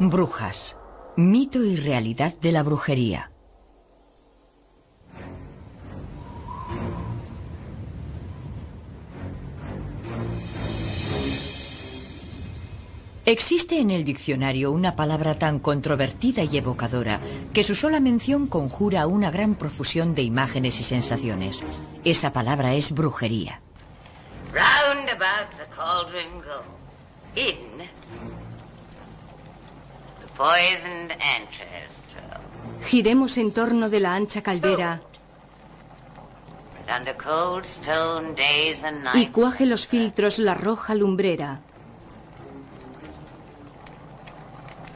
Brujas. Mito y realidad de la brujería. Existe en el diccionario una palabra tan controvertida y evocadora que su sola mención conjura una gran profusión de imágenes y sensaciones. Esa palabra es brujería. Round about the cauldron go, in the poisoned entrails throw. Giremos en torno de la ancha caldera But under cold stone days and y nights, cuaje los filtros la roja lumbrera.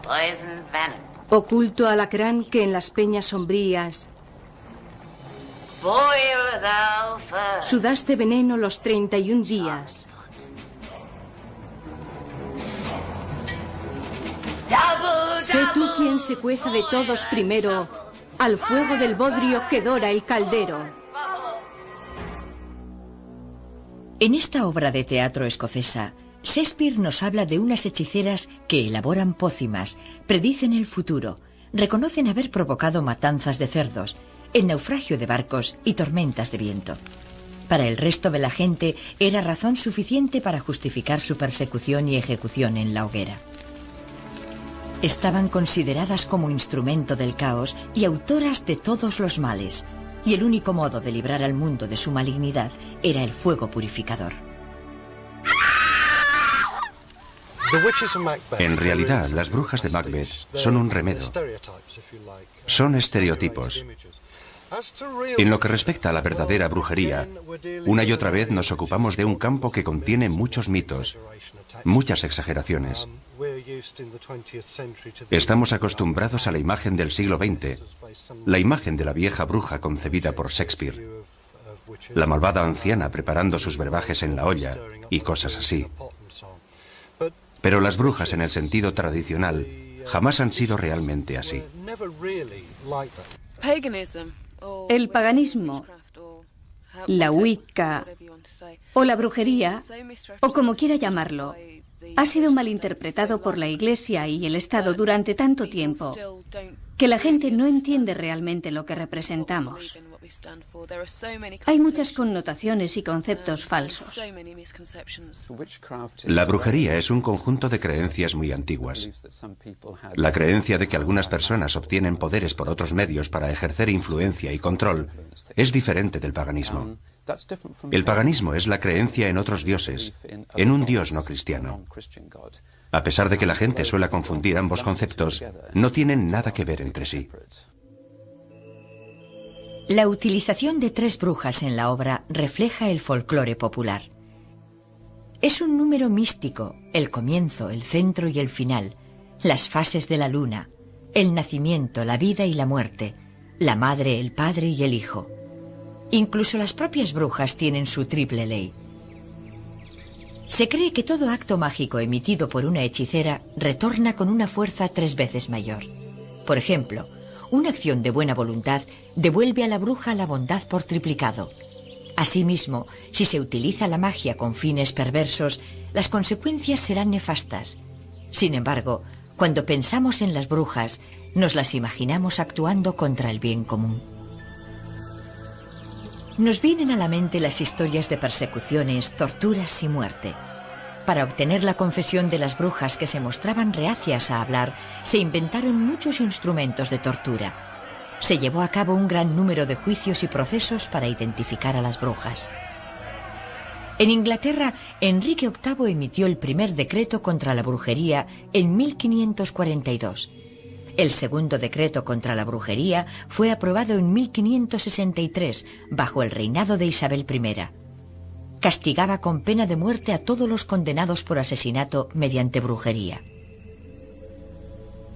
poisoned venom, Oculto alacrán que en las peñas sombrías boil thou first. sudaste veneno los 31 días. Double, Sé tú quien se cueza de todos primero al fuego del bodrio que dora el caldero. En esta obra de teatro escocesa, Shakespeare nos habla de unas hechiceras que elaboran pócimas, predicen el futuro, reconocen haber provocado matanzas de cerdos, el naufragio de barcos y tormentas de viento. Para el resto de la gente era razón suficiente para justificar su persecución y ejecución en la hoguera. Estaban consideradas como instrumento del caos y autoras de todos los males, y el único modo de librar al mundo de su malignidad era el fuego purificador. En realidad, las brujas de Macbeth son un remedo. Son estereotipos. En lo que respecta a la verdadera brujería, una y otra vez nos ocupamos de un campo que contiene muchos mitos, muchas exageraciones. Estamos acostumbrados a la imagen del siglo XX, la imagen de la vieja bruja concebida por Shakespeare, la malvada anciana preparando sus brebajes en la olla y cosas así. Pero las brujas en el sentido tradicional jamás han sido realmente así. El paganismo, la Wicca o la brujería, o como quiera llamarlo, ha sido malinterpretado por la Iglesia y el Estado durante tanto tiempo que la gente no entiende realmente lo que representamos. Hay muchas connotaciones y conceptos falsos. La brujería es un conjunto de creencias muy antiguas. La creencia de que algunas personas obtienen poderes por otros medios para ejercer influencia y control es diferente del paganismo. El paganismo es la creencia en otros dioses, en un dios no cristiano. A pesar de que la gente suele confundir ambos conceptos, no tienen nada que ver entre sí. La utilización de 3 brujas en la obra refleja el folclore popular. Es un número místico, el comienzo, el centro y el final, las fases de la luna, el nacimiento, la vida y la muerte, la madre, el padre y el hijo. Incluso las propias brujas tienen su triple ley. Se cree que todo acto mágico emitido por una hechicera retorna con una fuerza 3 veces mayor. Por ejemplo, una acción de buena voluntad devuelve a la bruja la bondad por triplicado. Asimismo, si se utiliza la magia con fines perversos, las consecuencias serán nefastas. Sin embargo, cuando pensamos en las brujas, nos las imaginamos actuando contra el bien común. Nos vienen a la mente las historias de persecuciones, torturas y muerte. Para obtener la confesión de las brujas que se mostraban reacias a hablar, se inventaron muchos instrumentos de tortura. Se llevó a cabo un gran número de juicios y procesos para identificar a las brujas. En Inglaterra, Enrique VIII emitió el primer decreto contra la brujería en 1542. El segundo decreto contra la brujería fue aprobado en 1563, bajo el reinado de Isabel I. Castigaba con pena de muerte a todos los condenados por asesinato mediante brujería.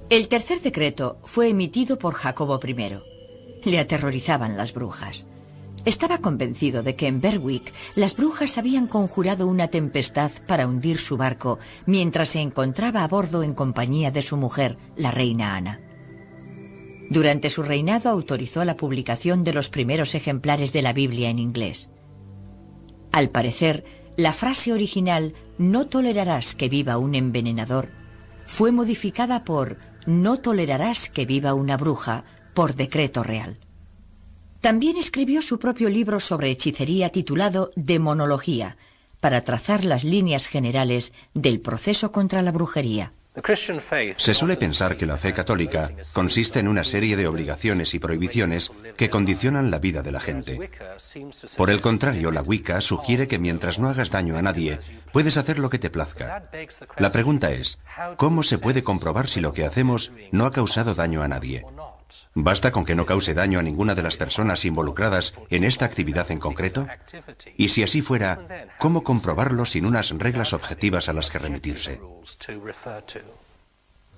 El tercer decreto fue emitido por Jacobo I. Le aterrorizaban las brujas. Estaba convencido de que en Berwick las brujas habían conjurado una tempestad para hundir su barco mientras se encontraba a bordo en compañía de su mujer, la reina Ana. Durante su reinado autorizó la publicación de los primeros ejemplares de la Biblia en inglés. Al parecer, la frase original "no tolerarás que viva un envenenador" fue modificada por "No tolerarás que viva una bruja" por decreto real. También escribió su propio libro sobre hechicería titulado Demonología, para trazar las líneas generales del proceso contra la brujería. Se suele pensar que la fe católica consiste en una serie de obligaciones y prohibiciones que condicionan la vida de la gente. Por el contrario, la Wicca sugiere que mientras no hagas daño a nadie, puedes hacer lo que te plazca. La pregunta es, ¿cómo se puede comprobar si lo que hacemos no ha causado daño a nadie? ¿Basta con que no cause daño a ninguna de las personas involucradas en esta actividad en concreto? Y si así fuera, ¿cómo comprobarlo sin unas reglas objetivas a las que remitirse?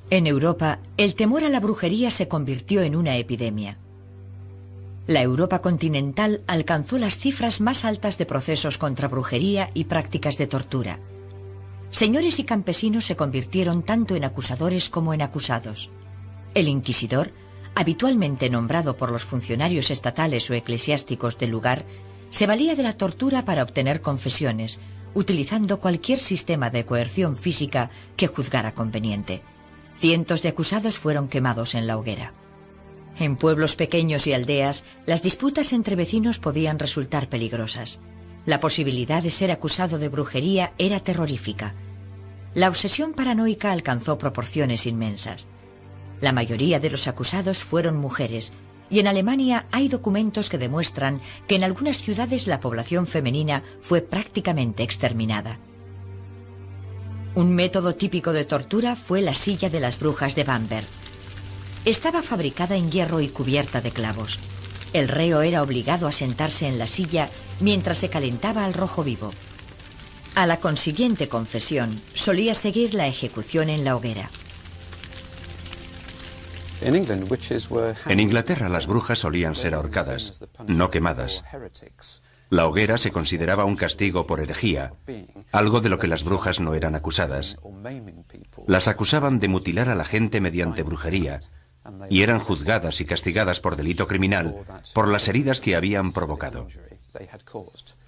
En Europa, el temor a la brujería se convirtió en una epidemia. La Europa continental alcanzó las cifras más altas de procesos contra brujería y prácticas de tortura. Señores y campesinos se convirtieron tanto en acusadores como en acusados. El inquisidor, habitualmente nombrado por los funcionarios estatales o eclesiásticos del lugar, se valía de la tortura para obtener confesiones, utilizando cualquier sistema de coerción física que juzgara conveniente. Cientos de acusados fueron quemados en la hoguera. En pueblos pequeños y aldeas, las disputas entre vecinos podían resultar peligrosas. La posibilidad de ser acusado de brujería era terrorífica. La obsesión paranoica alcanzó proporciones inmensas. La mayoría de los acusados fueron mujeres, y en Alemania hay documentos que demuestran que en algunas ciudades la población femenina fue prácticamente exterminada. Un método típico de tortura fue la silla de las brujas de Bamberg. Estaba fabricada en hierro y cubierta de clavos. El reo era obligado a sentarse en la silla mientras se calentaba al rojo vivo. A la consiguiente confesión solía seguir la ejecución en la hoguera. En Inglaterra las brujas solían ser ahorcadas, no quemadas. La hoguera se consideraba un castigo por herejía, algo de lo que las brujas no eran acusadas. Las acusaban de mutilar a la gente mediante brujería, y eran juzgadas y castigadas por delito criminal por las heridas que habían provocado.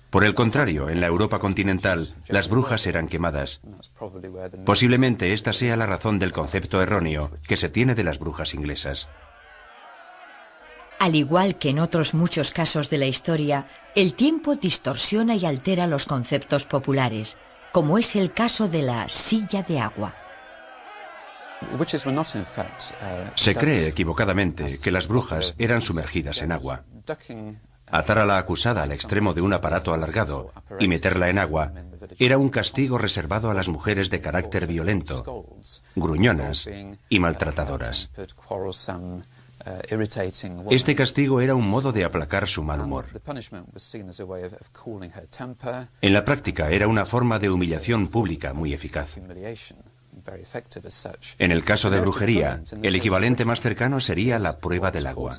Por el contrario, en la Europa continental, las brujas eran quemadas. Posiblemente esta sea la razón del concepto erróneo que se tiene de las brujas inglesas. Al igual que en otros muchos casos de la historia, el tiempo distorsiona y altera los conceptos populares, como es el caso de la silla de agua. Se cree equivocadamente que las brujas eran sumergidas en agua. Atar a la acusada al extremo de un aparato alargado y meterla en agua era un castigo reservado a las mujeres de carácter violento, gruñonas y maltratadoras. Este castigo era un modo de aplacar su mal humor. En la práctica era una forma de humillación pública muy eficaz. En el caso de brujería, el equivalente más cercano sería la prueba del agua.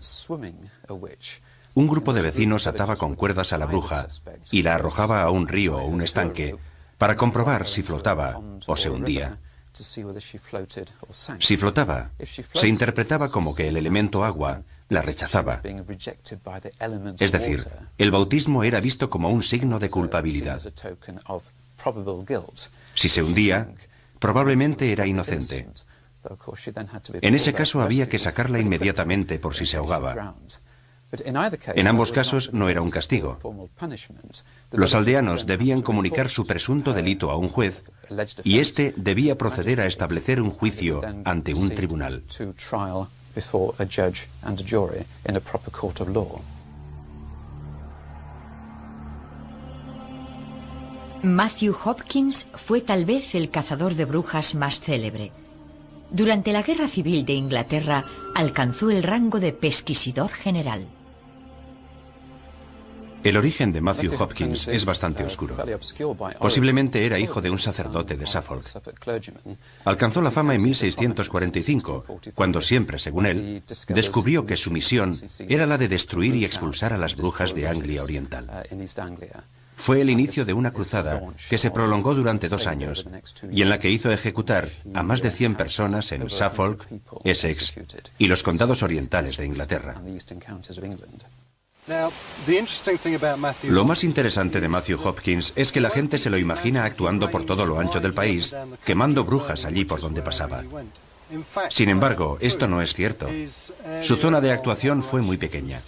Un grupo de vecinos ataba con cuerdas a la bruja y la arrojaba a un río o un estanque para comprobar si flotaba o se hundía. Si flotaba, se interpretaba como que el elemento agua la rechazaba. Es decir, el bautismo era visto como un signo de culpabilidad. Si se hundía, probablemente era inocente. En ese caso había que sacarla inmediatamente por si se ahogaba. En ambos casos no era un castigo. Los aldeanos debían comunicar su presunto delito a un juez y éste debía proceder a establecer un juicio ante un tribunal. Matthew Hopkins fue tal vez el cazador de brujas más célebre. Durante la Guerra Civil de Inglaterra alcanzó el rango de pesquisidor general. El origen de Matthew Hopkins es bastante oscuro. Posiblemente era hijo de un sacerdote de Suffolk. Alcanzó la fama en 1645, cuando siempre, según él, descubrió que su misión era la de destruir y expulsar a las brujas de Anglia Oriental. Fue el inicio de una cruzada que se prolongó durante 2 años y en la que hizo ejecutar a más de 100 personas en Suffolk, Essex y los condados orientales de Inglaterra. Lo más interesante de Matthew Hopkins es que la gente se lo imagina actuando por todo lo ancho del país, quemando brujas allí por donde pasaba. Sin embargo, esto no es cierto. Su zona de actuación fue muy pequeña,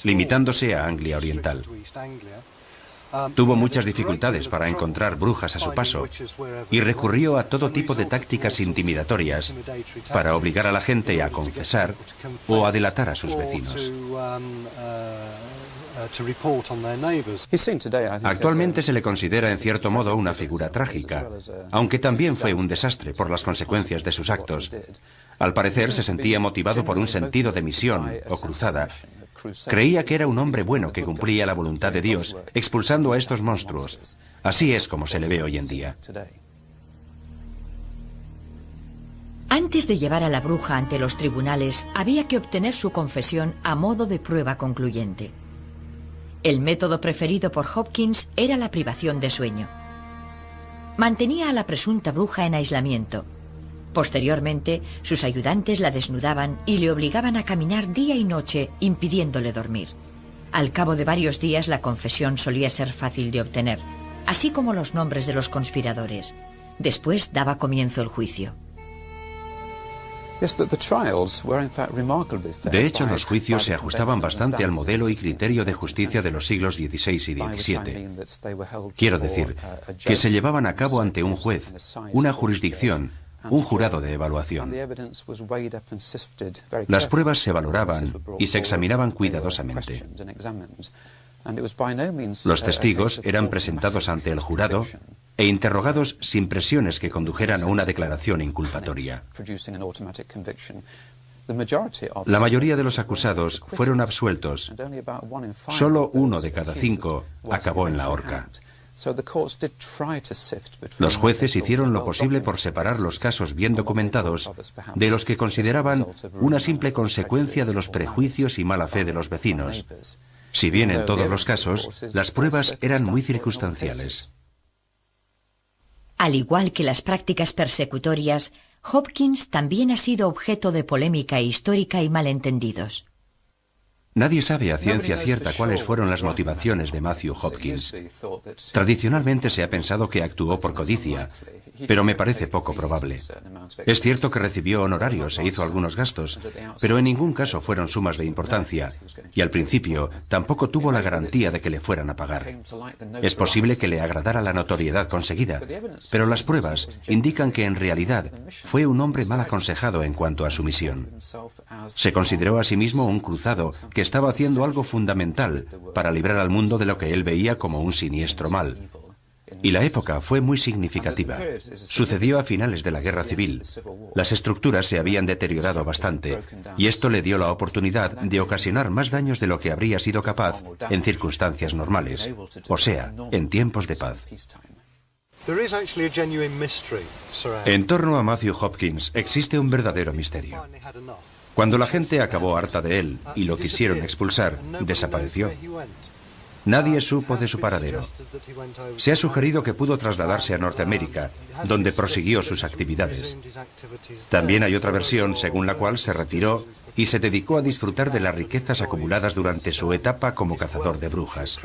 limitándose a Anglia Oriental. Tuvo muchas dificultades para encontrar brujas a su paso y recurrió a todo tipo de tácticas intimidatorias para obligar a la gente a confesar o a delatar a sus vecinos. Actualmente se le considera en cierto modo una figura trágica, aunque también fue un desastre por las consecuencias de sus actos. Al parecer se sentía motivado por un sentido de misión o cruzada. Creía que era un hombre bueno que cumplía la voluntad de Dios, expulsando a estos monstruos. Así es como se le ve hoy en día. Antes de llevar a la bruja ante los tribunales, había que obtener su confesión a modo de prueba concluyente. El método preferido por Hopkins era la privación de sueño. Mantenía a la presunta bruja en aislamiento. Posteriormente, sus ayudantes la desnudaban y le obligaban a caminar día y noche, impidiéndole dormir. Al cabo de varios días, la confesión solía ser fácil de obtener, así como los nombres de los conspiradores. Después daba comienzo el juicio. De hecho, los juicios se ajustaban bastante al modelo y criterio de justicia de los siglos XVI y XVII. Quiero decir, que se llevaban a cabo ante un juez, una jurisdicción, un jurado de evaluación. Las pruebas se valoraban y se examinaban cuidadosamente. Los testigos eran presentados ante el jurado e interrogados sin presiones que condujeran a una declaración inculpatoria. La mayoría de los acusados fueron absueltos. Solo 1 de cada 5 acabó en la horca. Los jueces hicieron lo posible por separar los casos bien documentados de los que consideraban una simple consecuencia de los prejuicios y mala fe de los vecinos. Si bien en todos los casos, las pruebas eran muy circunstanciales. Al igual que las prácticas persecutorias, Hopkins también ha sido objeto de polémica histórica y malentendidos. Nadie sabe a ciencia cierta cuáles fueron las motivaciones de Matthew Hopkins. Tradicionalmente se ha pensado que actuó por codicia, pero me parece poco probable. Es cierto que recibió honorarios e hizo algunos gastos, pero en ningún caso fueron sumas de importancia, y al principio tampoco tuvo la garantía de que le fueran a pagar. Es posible que le agradara la notoriedad conseguida, pero las pruebas indican que en realidad fue un hombre mal aconsejado en cuanto a su misión. Se consideró a sí mismo un cruzado que estaba haciendo algo fundamental para librar al mundo de lo que él veía como un siniestro mal. Y la época fue muy significativa. Sucedió a finales de la Guerra Civil. Las estructuras se habían deteriorado bastante, y esto le dio la oportunidad de ocasionar más daños de lo que habría sido capaz en circunstancias normales, o sea, en tiempos de paz. En torno a Matthew Hopkins existe un verdadero misterio. Cuando la gente acabó harta de él y lo quisieron expulsar, desapareció. Nadie supo de su paradero. Se ha sugerido que pudo trasladarse a Norteamérica, donde prosiguió sus actividades. También hay otra versión según la cual se retiró y se dedicó a disfrutar de las riquezas acumuladas durante su etapa como cazador de brujas.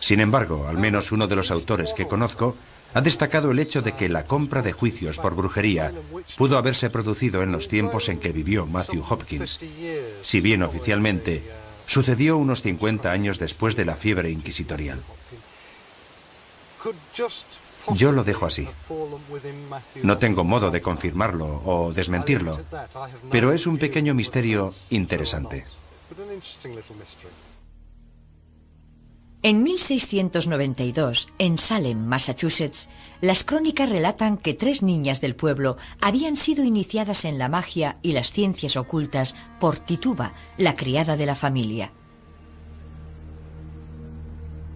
Sin embargo, al menos uno de los autores que conozco ha destacado el hecho de que la compra de juicios por brujería pudo haberse producido en los tiempos en que vivió Matthew Hopkins, si bien oficialmente sucedió unos 50 años después de la fiebre inquisitorial. Yo lo dejo así. No tengo modo de confirmarlo o desmentirlo, pero es un pequeño misterio interesante. En 1692, en Salem, Massachusetts, las crónicas relatan que 3 niñas del pueblo habían sido iniciadas en la magia y las ciencias ocultas por Tituba, la criada de la familia.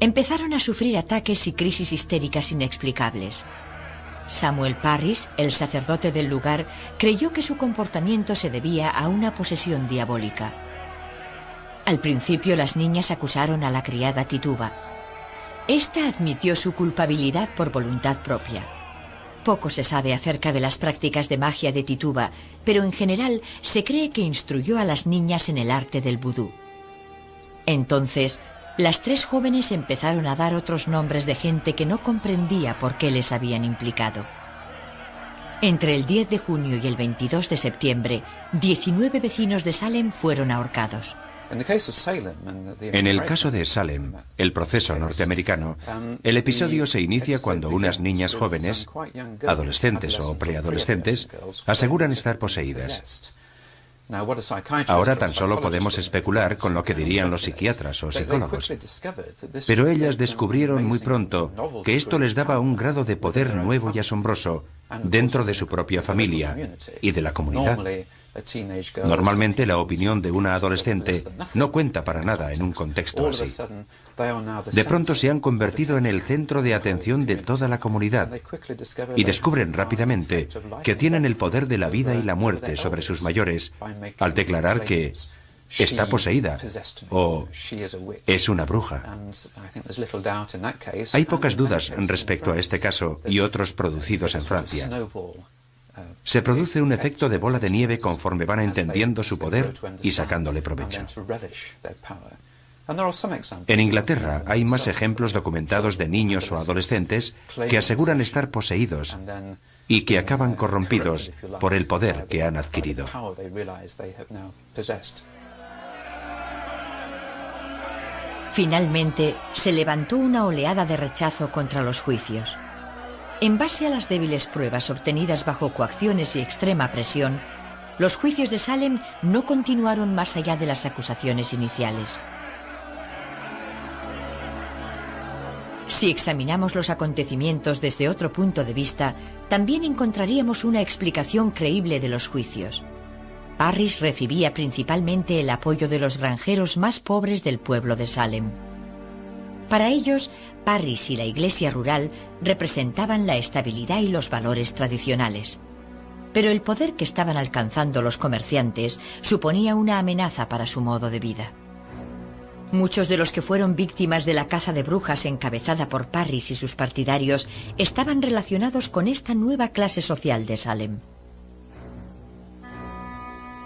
Empezaron a sufrir ataques y crisis histéricas inexplicables. Samuel Parris, el sacerdote del lugar, creyó que su comportamiento se debía a una posesión diabólica. Al principio las niñas acusaron a la criada Tituba. Esta admitió su culpabilidad por voluntad propia. Poco se sabe acerca de las prácticas de magia de Tituba, pero en general se cree que instruyó a las niñas en el arte del vudú. Entonces, las tres jóvenes empezaron a dar otros nombres de gente que no comprendía por qué les habían implicado. Entre el 10 de junio y el 22 de septiembre, 19 vecinos de Salem fueron ahorcados. En el caso de Salem, el proceso norteamericano, el episodio se inicia cuando unas niñas jóvenes, adolescentes o preadolescentes, aseguran estar poseídas. Ahora tan solo podemos especular con lo que dirían los psiquiatras o psicólogos. Pero ellas descubrieron muy pronto que esto les daba un grado de poder nuevo y asombroso dentro de su propia familia y de la comunidad. Normalmente la opinión de una adolescente no cuenta para nada en un contexto así. De pronto se han convertido en el centro de atención de toda la comunidad y descubren rápidamente que tienen el poder de la vida y la muerte sobre sus mayores al declarar que está poseída o es una bruja. Hay pocas dudas respecto a este caso y otros producidos en Francia. Se produce un efecto de bola de nieve conforme van entendiendo su poder y sacándole provecho. En Inglaterra hay más ejemplos documentados de niños o adolescentes que aseguran estar poseídos y que acaban corrompidos por el poder que han adquirido. Finalmente, se levantó una oleada de rechazo contra los juicios. En base a las débiles pruebas obtenidas bajo coacciones y extrema presión, los juicios de Salem no continuaron más allá de las acusaciones iniciales. Si examinamos los acontecimientos desde otro punto de vista, también encontraríamos una explicación creíble de los juicios. Parris recibía principalmente el apoyo de los granjeros más pobres del pueblo de Salem. Para ellos, Parris y la iglesia rural representaban la estabilidad y los valores tradicionales. Pero el poder que estaban alcanzando los comerciantes suponía una amenaza para su modo de vida. Muchos de los que fueron víctimas de la caza de brujas encabezada por Parris y sus partidarios estaban relacionados con esta nueva clase social de Salem.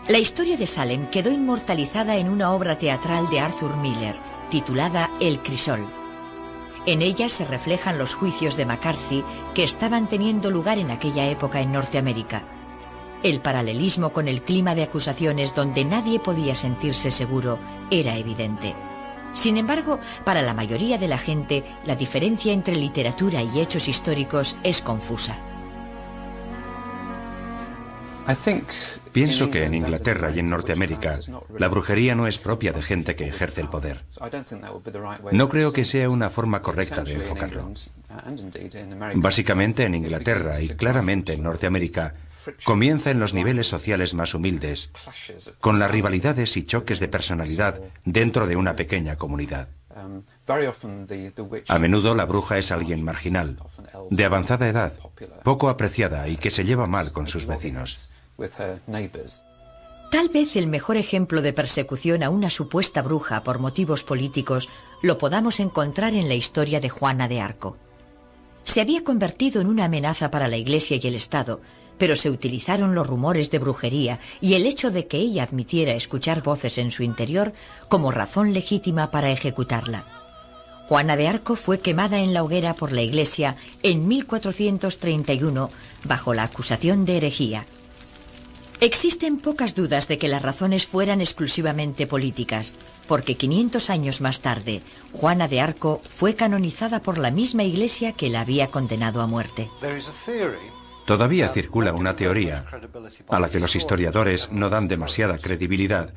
La historia de Salem quedó inmortalizada en una obra teatral de Arthur Miller, titulada El Crisol. En ella se reflejan los juicios de McCarthy que estaban teniendo lugar en aquella época en Norteamérica. El paralelismo con el clima de acusaciones donde nadie podía sentirse seguro era evidente. Sin embargo, para la mayoría de la gente, la diferencia entre literatura y hechos históricos es confusa. Pienso que en Inglaterra y en Norteamérica la brujería no es propia de gente que ejerce el poder. No creo que sea una forma correcta de enfocarlo. Básicamente en Inglaterra y claramente en Norteamérica comienza en los niveles sociales más humildes, con las rivalidades y choques de personalidad dentro de una pequeña comunidad. A menudo la bruja es alguien marginal, de avanzada edad, poco apreciada y que se lleva mal con sus vecinos. Tal vez el mejor ejemplo de persecución a una supuesta bruja por motivos políticos lo podamos encontrar en la historia de Juana de Arco. Se había convertido en una amenaza para la Iglesia y el Estado, pero se utilizaron los rumores de brujería y el hecho de que ella admitiera escuchar voces en su interior como razón legítima para ejecutarla. Juana de Arco fue quemada en la hoguera por la Iglesia en 1431 bajo la acusación de herejía. Existen pocas dudas de que las razones fueran exclusivamente políticas, porque 500 años más tarde, Juana de Arco fue canonizada por la misma Iglesia que la había condenado a muerte. Todavía circula una teoría, a la que los historiadores no dan demasiada credibilidad,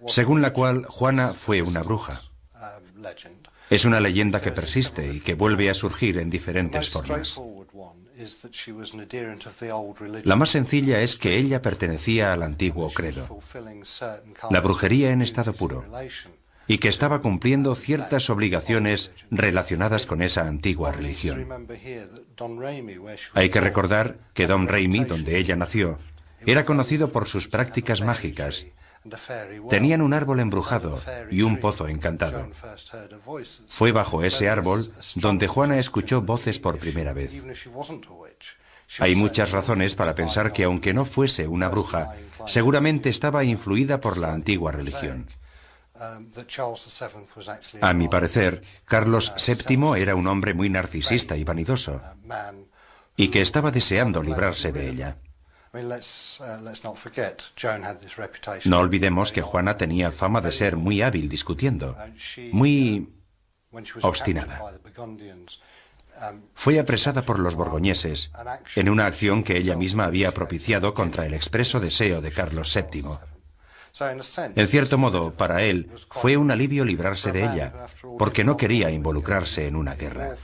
según la cual Juana fue una bruja. Es una leyenda que persiste y que vuelve a surgir en diferentes formas. La más sencilla es que ella pertenecía al antiguo credo, la brujería en estado puro, y que estaba cumpliendo ciertas obligaciones relacionadas con esa antigua religión. Hay que recordar que Dom Raimi, donde ella nació, era conocido por sus prácticas mágicas. Tenían un árbol embrujado y un pozo encantado. Fue bajo ese árbol donde Juana escuchó voces por primera vez. Hay muchas razones para pensar que aunque no fuese una bruja, seguramente estaba influida por la antigua religión. A mi parecer, Carlos VII era un hombre muy narcisista y vanidoso, y que estaba deseando librarse de ella. No olvidemos que Juana tenía fama de ser muy hábil discutiendo, muy obstinada. Fue apresada por los borgoñeses en una acción que ella misma había propiciado contra el expreso deseo de Carlos VII. En cierto modo, para él, fue un alivio librarse de ella, porque no quería involucrarse en una guerra.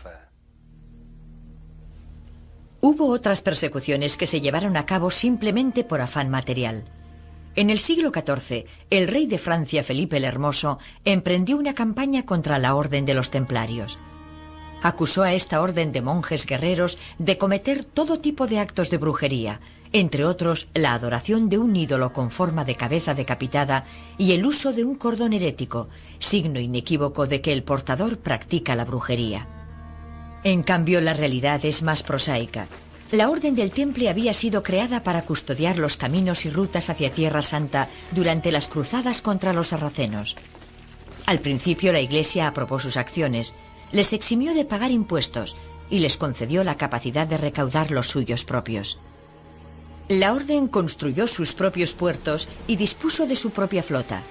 Hubo otras persecuciones que se llevaron a cabo simplemente por afán material. En el siglo XIV, el rey de Francia, Felipe el Hermoso, emprendió una campaña contra la Orden de los Templarios. Acusó a esta orden de monjes guerreros de cometer todo tipo de actos de brujería, entre otros la adoración de un ídolo con forma de cabeza decapitada y el uso de un cordón herético, signo inequívoco de que el portador practica la brujería. En cambio, la realidad es más prosaica. La Orden del Temple había sido creada para custodiar los caminos y rutas hacia Tierra Santa durante las cruzadas contra los sarracenos. Al principio, la Iglesia aprobó sus acciones, les eximió de pagar impuestos y les concedió la capacidad de recaudar los suyos propios. La Orden construyó sus propios puertos y dispuso de su propia flota.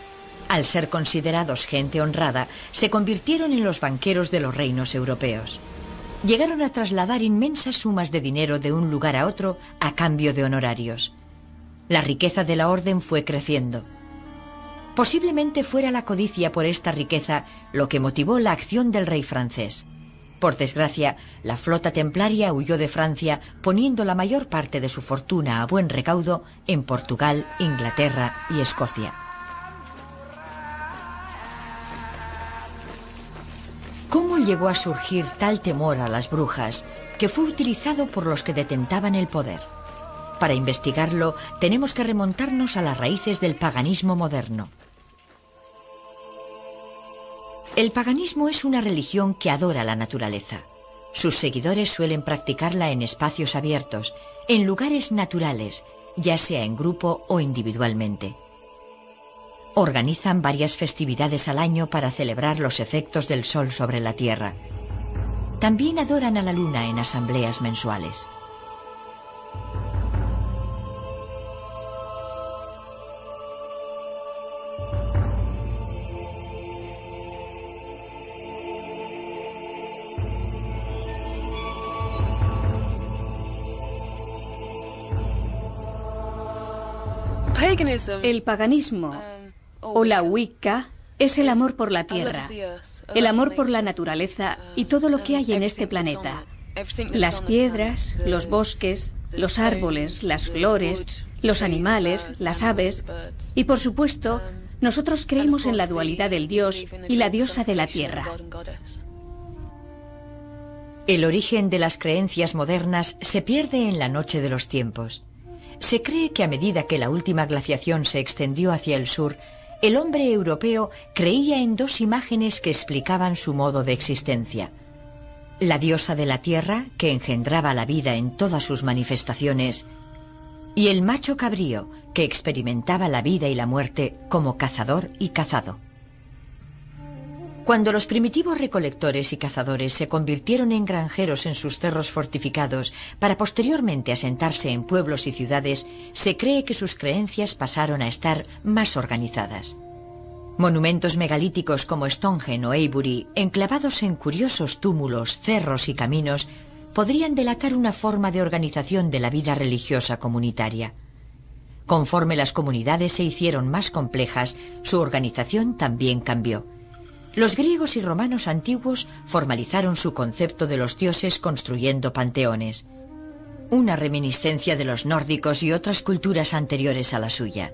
Al ser considerados gente honrada, se convirtieron en los banqueros de los reinos europeos. Llegaron a trasladar inmensas sumas de dinero de un lugar a otro a cambio de honorarios. La riqueza de la Orden fue creciendo. Posiblemente fuera la codicia por esta riqueza lo que motivó la acción del rey francés. Por desgracia, la flota templaria huyó de Francia, poniendo la mayor parte de su fortuna a buen recaudo en Portugal, Inglaterra y Escocia. ¿Cómo llegó a surgir tal temor a las brujas que fue utilizado por los que detentaban el poder? Para investigarlo, tenemos que remontarnos a las raíces del paganismo moderno. El paganismo es una religión que adora la naturaleza. Sus seguidores suelen practicarla en espacios abiertos, en lugares naturales, ya sea en grupo o individualmente. Organizan varias festividades al año para celebrar los efectos del sol sobre la tierra. También adoran a la luna en asambleas mensuales. El paganismo o la Wicca es el amor por la tierra, el amor por la naturaleza y todo lo que hay en este planeta. Las piedras, los bosques, los árboles, las flores, los animales, las aves y, por supuesto, nosotros creemos en la dualidad del dios y la diosa de la tierra. El origen de las creencias modernas se pierde en la noche de los tiempos. Se cree que a medida que la última glaciación se extendió hacia el sur, el hombre europeo creía en dos imágenes que explicaban su modo de existencia. La diosa de la tierra, que engendraba la vida en todas sus manifestaciones, y el macho cabrío, que experimentaba la vida y la muerte como cazador y cazado. Cuando los primitivos recolectores y cazadores se convirtieron en granjeros en sus cerros fortificados para posteriormente asentarse en pueblos y ciudades, se cree que sus creencias pasaron a estar más organizadas. Monumentos megalíticos como Stonehenge o Avebury, enclavados en curiosos túmulos, cerros y caminos, podrían delatar una forma de organización de la vida religiosa comunitaria. Conforme las comunidades se hicieron más complejas, su organización también cambió. Los griegos y romanos antiguos formalizaron su concepto de los dioses construyendo panteones, una reminiscencia de los nórdicos y otras culturas anteriores a la suya.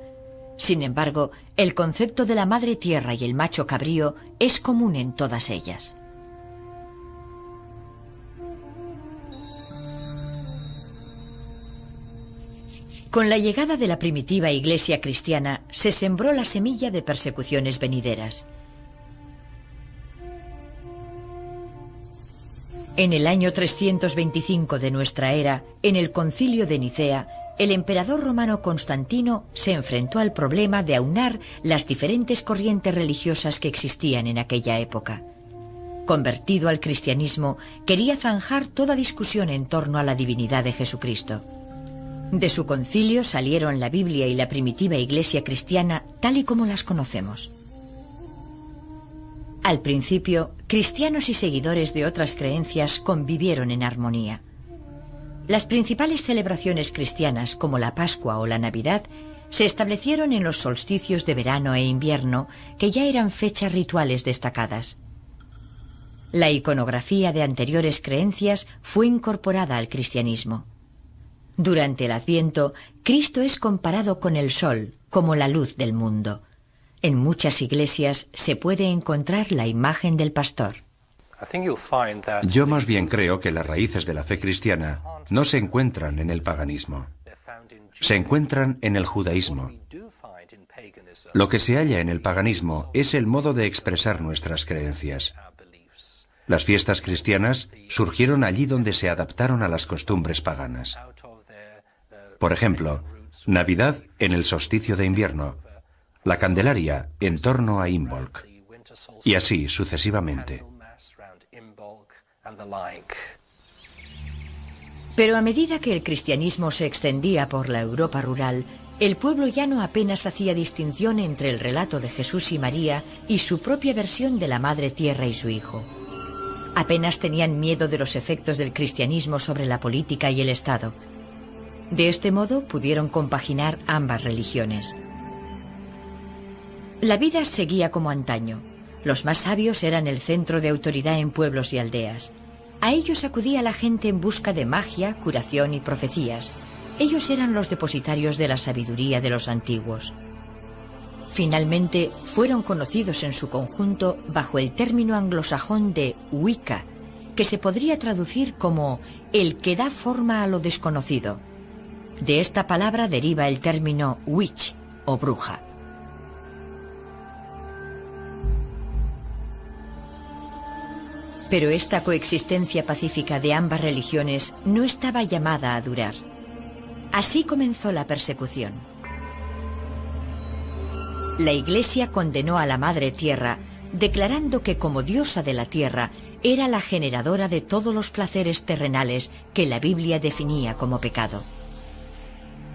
Sin embargo, el concepto de la madre tierra y el macho cabrío es común en todas ellas. Con la llegada de la primitiva iglesia cristiana, se sembró la semilla de persecuciones venideras. En el año 325 de nuestra era, en el Concilio de Nicea, el emperador romano Constantino se enfrentó al problema de aunar las diferentes corrientes religiosas que existían en aquella época. Convertido al cristianismo, quería zanjar toda discusión en torno a la divinidad de Jesucristo. De su concilio salieron la Biblia y la primitiva Iglesia cristiana tal y como las conocemos. Al principio, cristianos y seguidores de otras creencias convivieron en armonía. Las principales celebraciones cristianas, como la Pascua o la Navidad, se establecieron en los solsticios de verano e invierno, que ya eran fechas rituales destacadas. La iconografía de anteriores creencias fue incorporada al cristianismo. Durante el Adviento, Cristo es comparado con el sol, como la luz del mundo. En muchas iglesias se puede encontrar la imagen del pastor. Yo más bien creo que las raíces de la fe cristiana no se encuentran en el paganismo. Se encuentran en el judaísmo. Lo que se halla en el paganismo es el modo de expresar nuestras creencias. Las fiestas cristianas surgieron allí donde se adaptaron a las costumbres paganas. Por ejemplo, Navidad en el solsticio de invierno, la Candelaria en torno a Imbolc, y así sucesivamente. Pero a medida que el cristianismo se extendía por la Europa rural, el pueblo llano apenas hacía distinción entre el relato de Jesús y María y su propia versión de la Madre Tierra y su Hijo. Apenas tenían miedo de los efectos del cristianismo sobre la política y el Estado. De este modo pudieron compaginar ambas religiones. La vida seguía como antaño. Los más sabios eran el centro de autoridad en pueblos y aldeas. A ellos acudía la gente en busca de magia, curación y profecías. Ellos eran los depositarios de la sabiduría de los antiguos. Finalmente, fueron conocidos en su conjunto bajo el término anglosajón de Wicca, que se podría traducir como el que da forma a lo desconocido. De esta palabra deriva el término witch o bruja. Pero esta coexistencia pacífica de ambas religiones no estaba llamada a durar. Así comenzó la persecución. La Iglesia condenó a la Madre Tierra, declarando que como diosa de la tierra era la generadora de todos los placeres terrenales que la Biblia definía como pecado.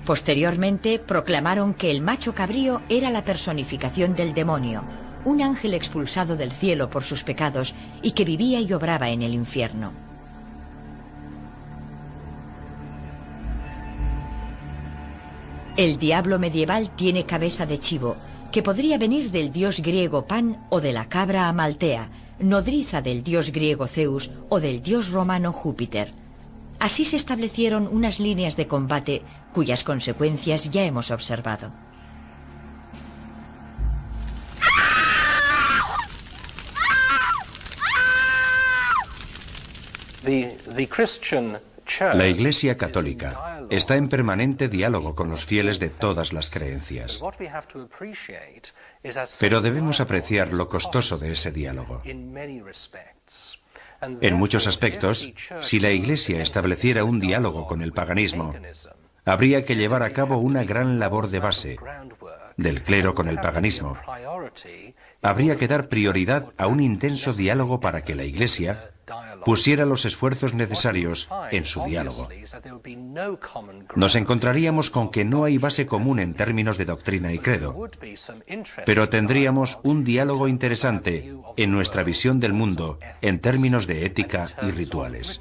Posteriormente proclamaron que el macho cabrío era la personificación del demonio, un ángel expulsado del cielo por sus pecados y que vivía y obraba en el infierno. El diablo medieval tiene cabeza de chivo, que podría venir del dios griego Pan o de la cabra Amaltea, nodriza del dios griego Zeus o del dios romano Júpiter. Así se establecieron unas líneas de combate cuyas consecuencias ya hemos observado. La Iglesia Católica está en permanente diálogo con los fieles de todas las creencias. Pero debemos apreciar lo costoso de ese diálogo. En muchos aspectos, si la Iglesia estableciera un diálogo con el paganismo, habría que llevar a cabo una gran labor de base, del clero con el paganismo. Habría que dar prioridad a un intenso diálogo para que la Iglesia pusiera los esfuerzos necesarios en su diálogo. Nos encontraríamos con que no hay base común en términos de doctrina y credo, pero tendríamos un diálogo interesante en nuestra visión del mundo en términos de ética y rituales.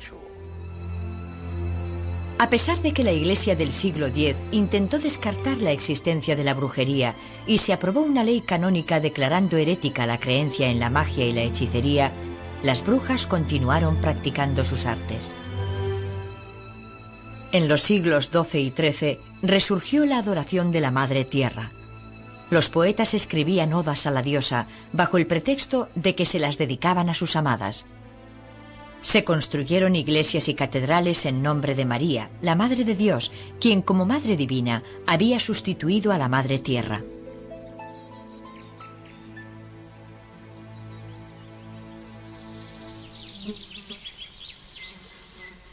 A pesar de que la Iglesia del siglo X intentó descartar la existencia de la brujería y se aprobó una ley canónica declarando herética la creencia en la magia y la hechicería, las brujas continuaron practicando sus artes. En los siglos XII y XIII resurgió la adoración de la Madre Tierra. Los poetas escribían odas a la diosa bajo el pretexto de que se las dedicaban a sus amadas. Se construyeron iglesias y catedrales en nombre de María, la Madre de Dios, quien como Madre Divina había sustituido a la Madre Tierra.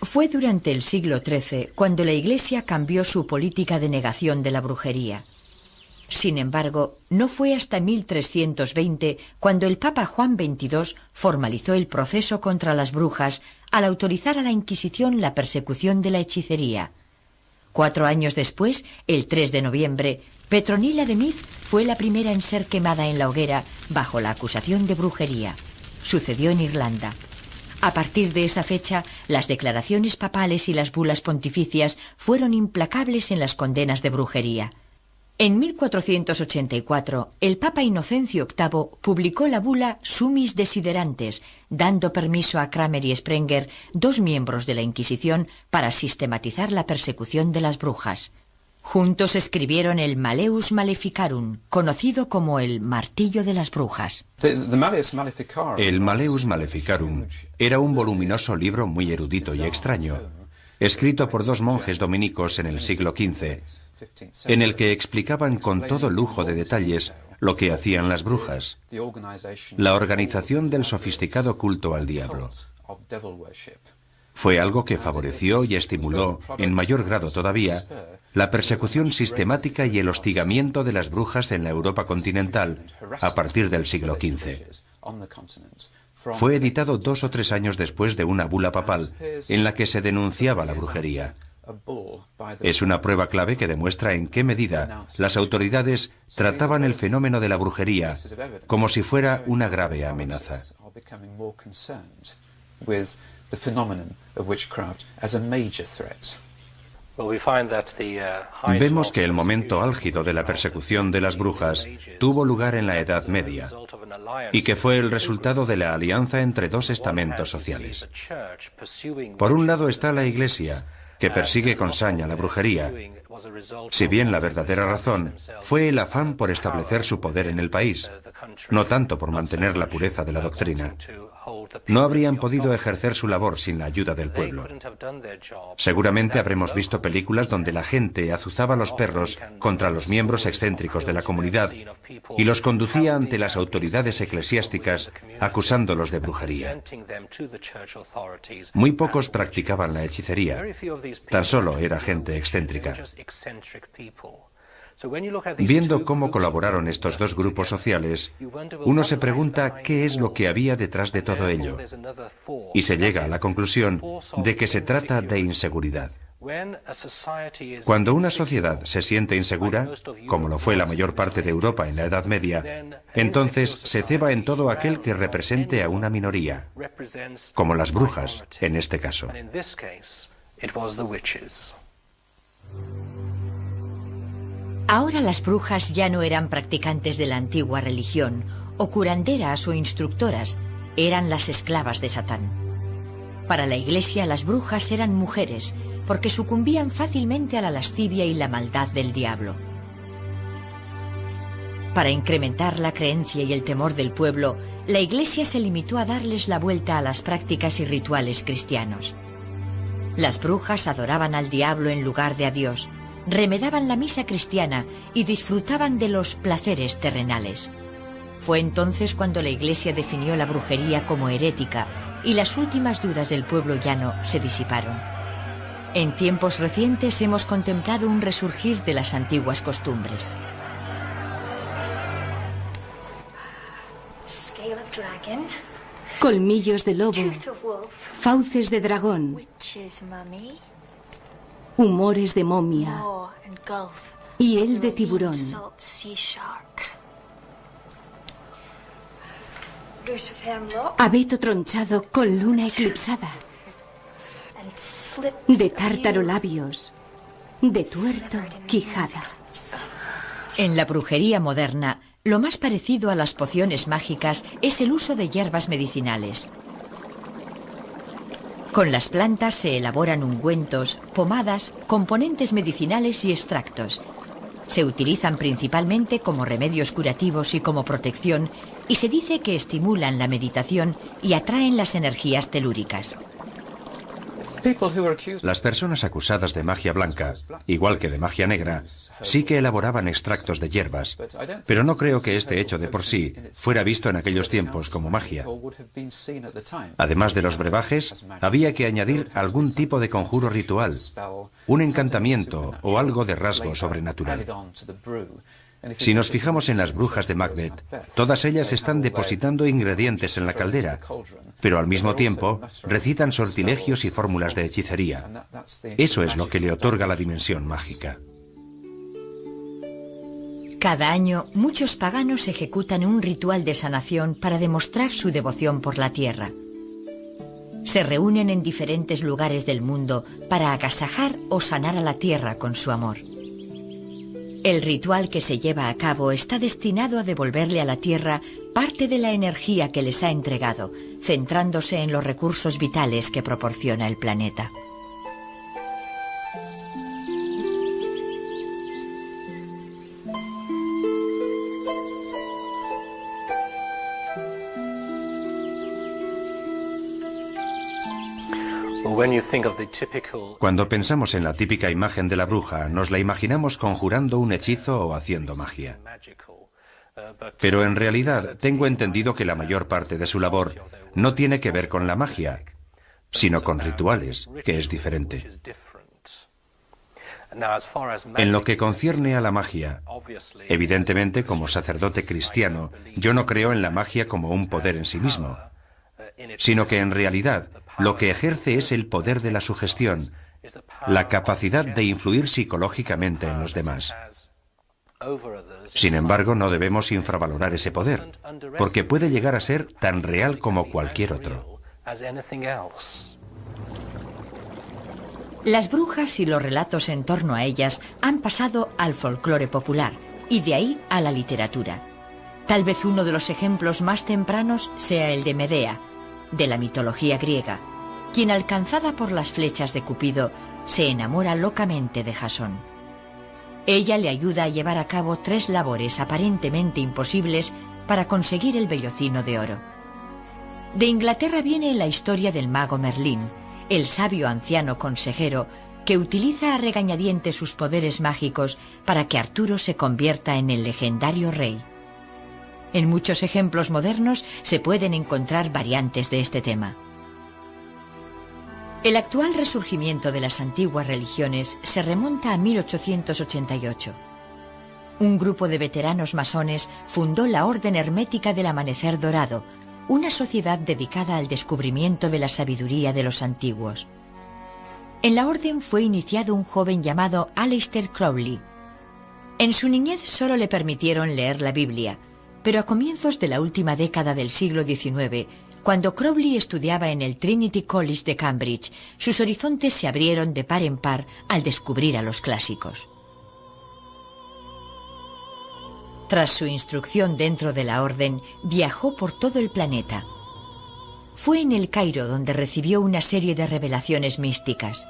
Fue durante el siglo XIII cuando la Iglesia cambió su política de negación de la brujería. Sin embargo, no fue hasta 1320 cuando el Papa Juan XXII formalizó el proceso contra las brujas al autorizar a la Inquisición la persecución de la hechicería. 4 años después, el 3 de noviembre, Petronila de Meath fue la primera en ser quemada en la hoguera bajo la acusación de brujería. Sucedió en Irlanda. A partir de esa fecha, las declaraciones papales y las bulas pontificias fueron implacables en las condenas de brujería. En 1484, el Papa Inocencio VIII publicó la bula Summis Desiderantes, dando permiso a Cranmer y Sprenger, 2 miembros de la Inquisición, para sistematizar la persecución de las brujas. Juntos escribieron el Malleus Maleficarum, conocido como el Martillo de las Brujas. El Malleus Maleficarum era un voluminoso libro muy erudito y extraño, escrito por 2 monjes dominicos en el siglo XV, en el que explicaban con todo lujo de detalles lo que hacían las brujas, la organización del sofisticado culto al diablo. Fue algo que favoreció y estimuló, en mayor grado todavía, la persecución sistemática y el hostigamiento de las brujas en la Europa continental a partir del siglo XV. Fue editado 2 o 3 años después de una bula papal en la que se denunciaba la brujería. Es una prueba clave que demuestra en qué medida las autoridades trataban el fenómeno de la brujería como si fuera una grave amenaza. Vemos que el momento álgido de la persecución de las brujas tuvo lugar en la Edad Media y que fue el resultado de la alianza entre 2 estamentos sociales. Por un lado está la Iglesia, que persigue con saña la brujería, si bien la verdadera razón fue el afán por establecer su poder en el país, no tanto por mantener la pureza de la doctrina. No habrían podido ejercer su labor sin la ayuda del pueblo. Seguramente habremos visto películas donde la gente azuzaba a los perros contra los miembros excéntricos de la comunidad y los conducía ante las autoridades eclesiásticas acusándolos de brujería. Muy pocos practicaban la hechicería, tan solo era gente excéntrica. Viendo cómo colaboraron estos 2 grupos sociales, uno se pregunta qué es lo que había detrás de todo ello, y se llega a la conclusión de que se trata de inseguridad. Cuando una sociedad se siente insegura, como lo fue la mayor parte de Europa en la Edad Media, entonces se ceba en todo aquel que represente a una minoría, como las brujas en este caso. Ahora las brujas ya no eran practicantes de la antigua religión, o curanderas o instructoras, eran las esclavas de Satán. Para la Iglesia las brujas eran mujeres, porque sucumbían fácilmente a la lascivia y la maldad del diablo. Para incrementar la creencia y el temor del pueblo, la Iglesia se limitó a darles la vuelta a las prácticas y rituales cristianos. Las brujas adoraban al diablo en lugar de a Dios, remedaban la misa cristiana y disfrutaban de los placeres terrenales. Fue entonces cuando la Iglesia definió la brujería como herética y las últimas dudas del pueblo llano se disiparon. En tiempos recientes hemos contemplado un resurgir de las antiguas costumbres. Colmillos de lobo, fauces de dragón, humores de momia y el de tiburón. Abeto tronchado con luna eclipsada, de tártaro labios, de tuerto quijada. En la brujería moderna, lo más parecido a las pociones mágicas es el uso de hierbas medicinales. Con las plantas se elaboran ungüentos, pomadas, componentes medicinales y extractos. Se utilizan principalmente como remedios curativos y como protección, y se dice que estimulan la meditación y atraen las energías telúricas. Las personas acusadas de magia blanca, igual que de magia negra, sí que elaboraban extractos de hierbas, pero no creo que este hecho de por sí fuera visto en aquellos tiempos como magia. Además de los brebajes, había que añadir algún tipo de conjuro ritual, un encantamiento o algo de rasgo sobrenatural. Si nos fijamos en las brujas de Macbeth, todas ellas están depositando ingredientes en la caldera, pero al mismo tiempo recitan sortilegios y fórmulas de hechicería. Eso es lo que le otorga la dimensión mágica. Cada año, muchos paganos ejecutan un ritual de sanación para demostrar su devoción por la tierra. Se reúnen en diferentes lugares del mundo para agasajar o sanar a la tierra con su amor. El ritual que se lleva a cabo está destinado a devolverle a la tierra parte de la energía que les ha entregado, centrándose en los recursos vitales que proporciona el planeta. Cuando pensamos en la típica imagen de la bruja, nos la imaginamos conjurando un hechizo o haciendo magia. Pero en realidad tengo entendido que la mayor parte de su labor no tiene que ver con la magia, sino con rituales, que es diferente. En lo que concierne a la magia, evidentemente como sacerdote cristiano, yo no creo en la magia como un poder en sí mismo, sino que en realidad lo que ejerce es el poder de la sugestión, la capacidad de influir psicológicamente en los demás. Sin embargo, no debemos infravalorar ese poder, porque puede llegar a ser tan real como cualquier otro. Las brujas y los relatos en torno a ellas han pasado al folclore popular y de ahí a la literatura. Tal vez uno de los ejemplos más tempranos sea el de Medea, de la mitología griega, quien alcanzada por las flechas de Cupido se enamora locamente de Jasón. Ella le ayuda a llevar a cabo 3 labores aparentemente imposibles para conseguir el vellocino de oro. De Inglaterra viene la historia del mago Merlín, el sabio anciano consejero que utiliza a regañadientes sus poderes mágicos para que Arturo se convierta en el legendario rey. En muchos ejemplos modernos se pueden encontrar variantes de este tema. El actual resurgimiento de las antiguas religiones se remonta a 1888. Un grupo de veteranos masones fundó la Orden Hermética del Amanecer Dorado, una sociedad dedicada al descubrimiento de la sabiduría de los antiguos. En la orden fue iniciado un joven llamado Aleister Crowley. En su niñez solo le permitieron leer la Biblia, pero a comienzos de la última década del siglo XIX, cuando Crowley estudiaba en el Trinity College de Cambridge, sus horizontes se abrieron de par en par al descubrir a los clásicos. Tras su instrucción dentro de la orden, viajó por todo el planeta. Fue en el Cairo donde recibió una serie de revelaciones místicas.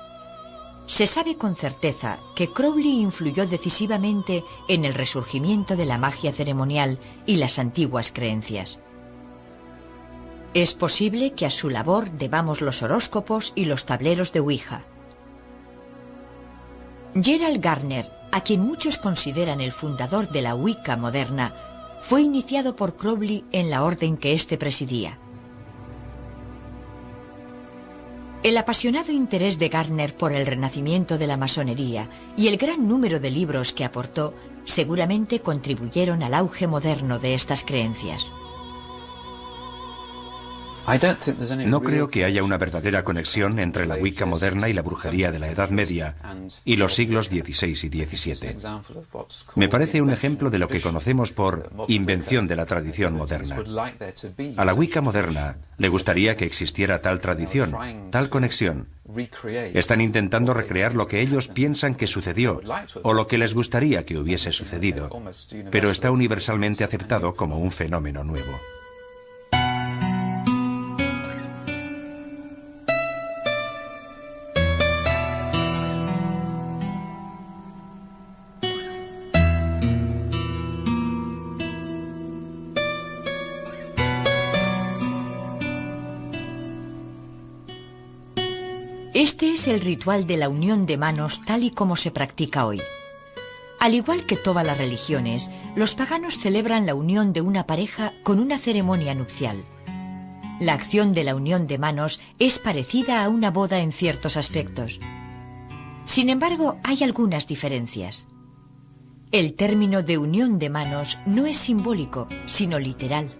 Se sabe con certeza que Crowley influyó decisivamente en el resurgimiento de la magia ceremonial y las antiguas creencias. Es posible que a su labor debamos los horóscopos y los tableros de Ouija. Gerald Gardner, a quien muchos consideran el fundador de la Wicca moderna, fue iniciado por Crowley en la orden que éste presidía. El apasionado interés de Gardner por el renacimiento de la masonería y el gran número de libros que aportó seguramente contribuyeron al auge moderno de estas creencias. No creo que haya una verdadera conexión entre la Wicca moderna y la brujería de la Edad Media y los siglos XVI y XVII. Me parece un ejemplo de lo que conocemos por invención de la tradición moderna. A la Wicca moderna le gustaría que existiera tal tradición, tal conexión. Están intentando recrear lo que ellos piensan que sucedió o lo que les gustaría que hubiese sucedido, pero está universalmente aceptado como un fenómeno nuevo. Este es el ritual de la unión de manos tal y como se practica hoy. Al igual que todas las religiones, los paganos celebran la unión de una pareja con una ceremonia nupcial. La acción de la unión de manos es parecida a una boda en ciertos aspectos. Sin embargo, hay algunas diferencias. El término de unión de manos no es simbólico, sino literal.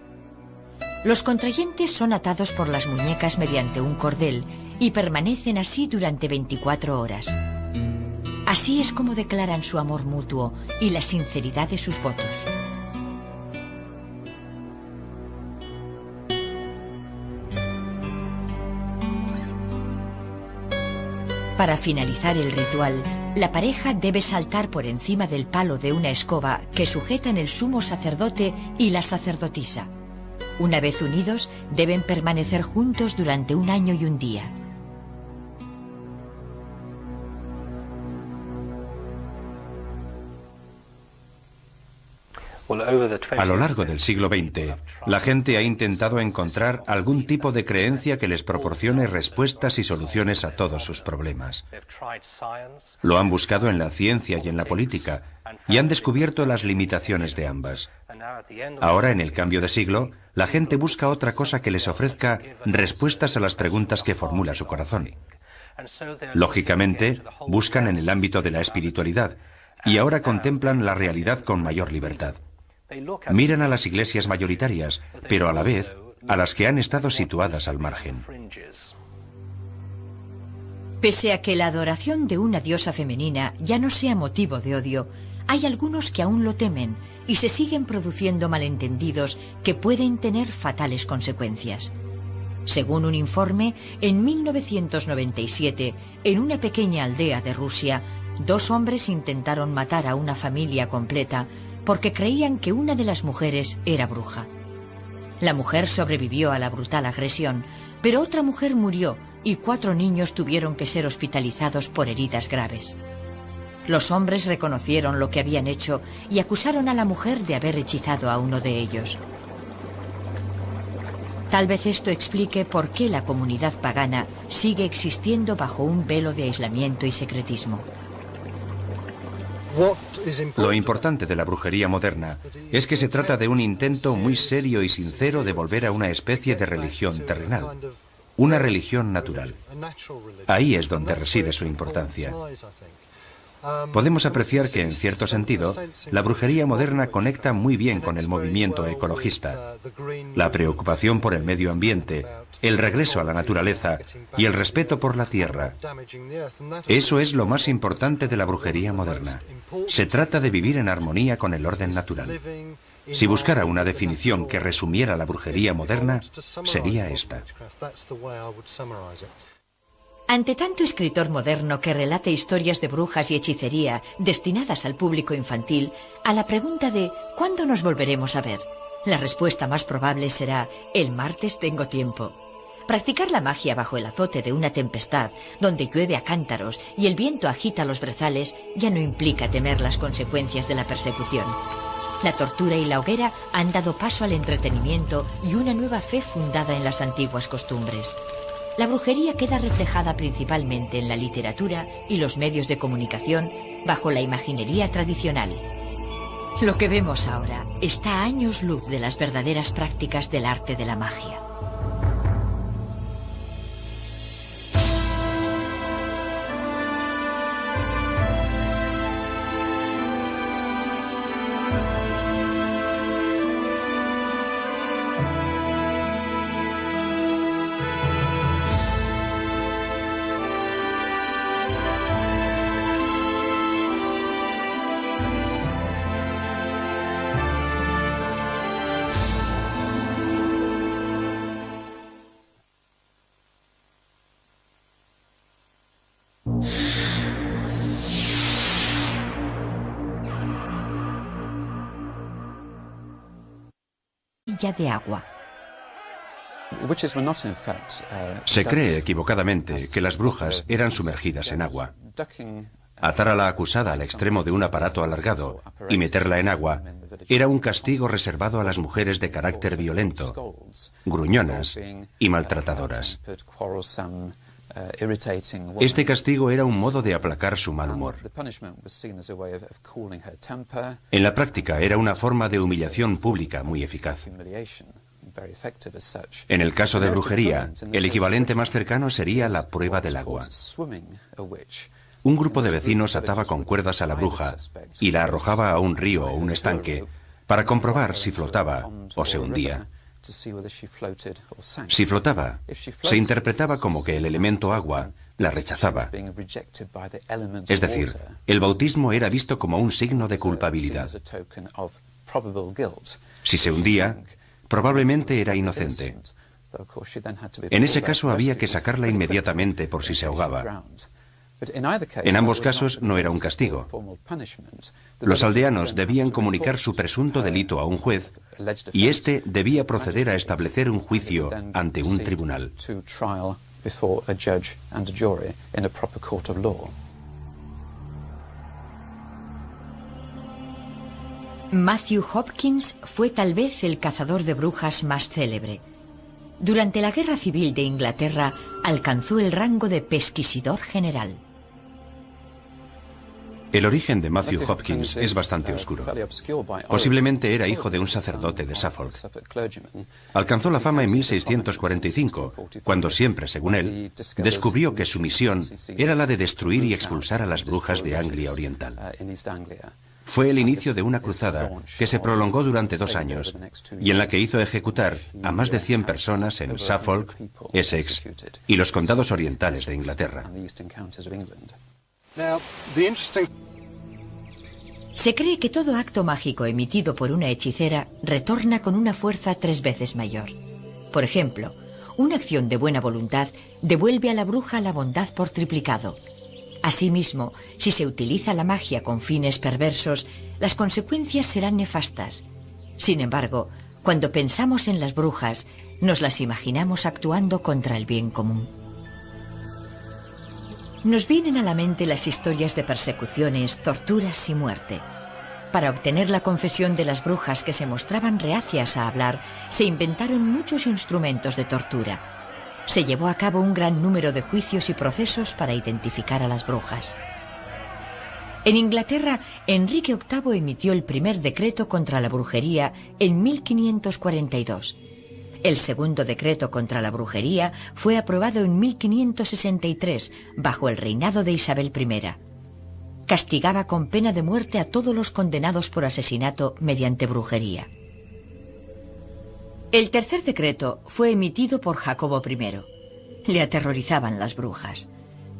Los contrayentes son atados por las muñecas mediante un cordel y permanecen así durante 24 horas. Así es como declaran su amor mutuo y la sinceridad de sus votos. Para finalizar el ritual, la pareja debe saltar por encima del palo de una escoba que sujetan el sumo sacerdote y la sacerdotisa. Una vez unidos, deben permanecer juntos durante 1 año y 1 día. A lo largo del siglo XX, la gente ha intentado encontrar algún tipo de creencia que les proporcione respuestas y soluciones a todos sus problemas. Lo han buscado en la ciencia y en la política, y han descubierto las limitaciones de ambas. Ahora, en el cambio de siglo, la gente busca otra cosa que les ofrezca respuestas a las preguntas que formula su corazón. Lógicamente, buscan en el ámbito de la espiritualidad, y ahora contemplan la realidad con mayor libertad. Miran a las iglesias mayoritarias, pero a la vez a las que han estado situadas al margen. Pese a que la adoración de una diosa femenina ya no sea motivo de odio, hay algunos que aún lo temen y se siguen produciendo malentendidos que pueden tener fatales consecuencias. Según un informe, en 1997, en una pequeña aldea de Rusia, 2 hombres intentaron matar a una familia completa porque creían que una de las mujeres era bruja. La mujer sobrevivió a la brutal agresión, pero otra mujer murió y 4 niños tuvieron que ser hospitalizados por heridas graves. Los hombres reconocieron lo que habían hecho y acusaron a la mujer de haber hechizado a uno de ellos. Tal vez esto explique por qué la comunidad pagana sigue existiendo bajo un velo de aislamiento y secretismo. Lo importante de la brujería moderna es que se trata de un intento muy serio y sincero de volver a una especie de religión terrenal, una religión natural. Ahí es donde reside su importancia. Podemos apreciar que, en cierto sentido, la brujería moderna conecta muy bien con el movimiento ecologista. La preocupación por el medio ambiente, el regreso a la naturaleza y el respeto por la tierra. Eso es lo más importante de la brujería moderna. Se trata de vivir en armonía con el orden natural. Si buscara una definición que resumiera la brujería moderna, sería esta. Ante tanto escritor moderno que relate historias de brujas y hechicería destinadas al público infantil, a la pregunta de ¿cuándo nos volveremos a ver?, la respuesta más probable será el martes tengo tiempo. Practicar la magia bajo el azote de una tempestad, donde llueve a cántaros y el viento agita los brezales, ya no implica temer las consecuencias de la persecución. La tortura y la hoguera han dado paso al entretenimiento y una nueva fe fundada en las antiguas costumbres. La brujería queda reflejada principalmente en la literatura y los medios de comunicación bajo la imaginería tradicional. Lo que vemos ahora está a años luz de las verdaderas prácticas del arte de la magia. De agua. Se cree equivocadamente que las brujas eran sumergidas en agua. Atar a la acusada al extremo de un aparato alargado y meterla en agua era un castigo reservado a las mujeres de carácter violento, gruñonas y maltratadoras. Este castigo era un modo de aplacar su mal humor. En la práctica era una forma de humillación pública muy eficaz. En el caso de brujería, el equivalente más cercano sería la prueba del agua. Un grupo de vecinos ataba con cuerdas a la bruja y la arrojaba a un río o un estanque para comprobar si flotaba o se hundía. Si flotaba, se interpretaba como que el elemento agua la rechazaba. Es decir, el bautismo era visto como un signo de culpabilidad. Si se hundía, probablemente era inocente. En ese caso había que sacarla inmediatamente por si se ahogaba. En ambos casos no era un castigo. Los aldeanos debían comunicar su presunto delito a un juez y éste debía proceder a establecer un juicio ante un tribunal. Matthew Hopkins fue tal vez el cazador de brujas más célebre. Durante la Guerra Civil de Inglaterra alcanzó el rango de pesquisidor general. El origen de Matthew Hopkins es bastante oscuro. Posiblemente era hijo de un sacerdote de Suffolk. Alcanzó la fama en 1645, cuando siempre, según él, descubrió que su misión era la de destruir y expulsar a las brujas de Anglia Oriental. Fue el inicio de una cruzada que se prolongó durante 2 años y en la que hizo ejecutar a más de 100 personas en Suffolk, Essex y los condados orientales de Inglaterra. Se cree que todo acto mágico emitido por una hechicera retorna con una fuerza 3 veces mayor. Por ejemplo, una acción de buena voluntad devuelve a la bruja la bondad por triplicado. Asimismo, si se utiliza la magia con fines perversos, las consecuencias serán nefastas. Sin embargo, cuando pensamos en las brujas, nos las imaginamos actuando contra el bien común. Nos vienen a la mente las historias de persecuciones, torturas y muerte. Para obtener la confesión de las brujas que se mostraban reacias a hablar, se inventaron muchos instrumentos de tortura. Se llevó a cabo un gran número de juicios y procesos para identificar a las brujas. En Inglaterra, Enrique VIII emitió el primer decreto contra la brujería en 1542. El segundo decreto contra la brujería fue aprobado en 1563, bajo el reinado de Isabel I. Castigaba con pena de muerte a todos los condenados por asesinato mediante brujería. El tercer decreto fue emitido por Jacobo I. Le aterrorizaban las brujas.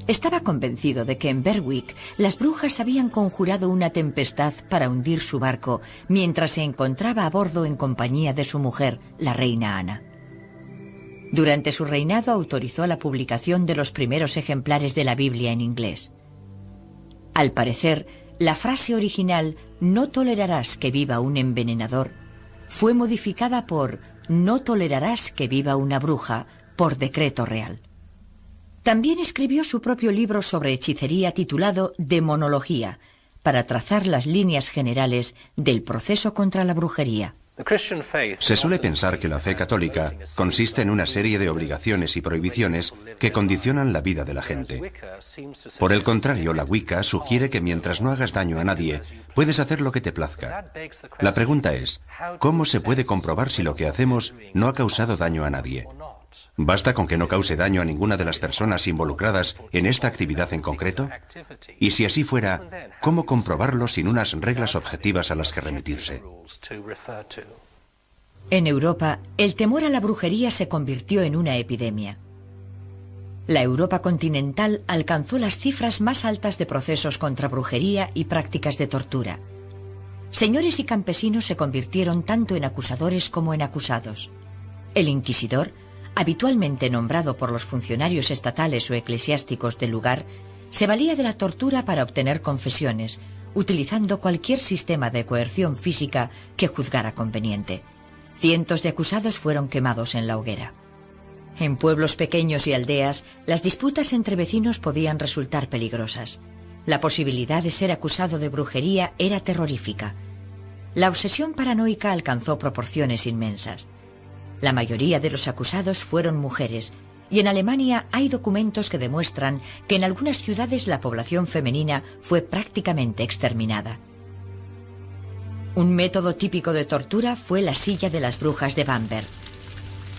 Estaba convencido de que en Berwick las brujas habían conjurado una tempestad para hundir su barco mientras se encontraba a bordo en compañía de su mujer, la reina Ana. Durante su reinado autorizó la publicación de los primeros ejemplares de la Biblia en inglés. Al parecer, la frase original «No tolerarás que viva un envenenador» fue modificada por «No tolerarás que viva una bruja» por decreto real. También escribió su propio libro sobre hechicería titulado Demonología, para trazar las líneas generales del proceso contra la brujería. Se suele pensar que la fe católica consiste en una serie de obligaciones y prohibiciones que condicionan la vida de la gente. Por el contrario, la Wicca sugiere que mientras no hagas daño a nadie, puedes hacer lo que te plazca. La pregunta es, ¿cómo se puede comprobar si lo que hacemos no ha causado daño a nadie? ¿Basta con que no cause daño a ninguna de las personas involucradas en esta actividad en concreto? Y si así fuera, ¿cómo comprobarlo sin unas reglas objetivas a las que remitirse? En Europa, el temor a la brujería se convirtió en una epidemia. La Europa continental alcanzó las cifras más altas de procesos contra brujería y prácticas de tortura. Señores y campesinos se convirtieron tanto en acusadores como en acusados. El inquisidor, habitualmente nombrado por los funcionarios estatales o eclesiásticos del lugar, se valía de la tortura para obtener confesiones, utilizando cualquier sistema de coerción física que juzgara conveniente. Cientos de acusados fueron quemados en la hoguera. En pueblos pequeños y aldeas, las disputas entre vecinos podían resultar peligrosas. La posibilidad de ser acusado de brujería era terrorífica. La obsesión paranoica alcanzó proporciones inmensas. La mayoría de los acusados fueron mujeres, y en Alemania hay documentos que demuestran que en algunas ciudades la población femenina fue prácticamente exterminada. Un método típico de tortura fue la silla de las brujas de Bamberg.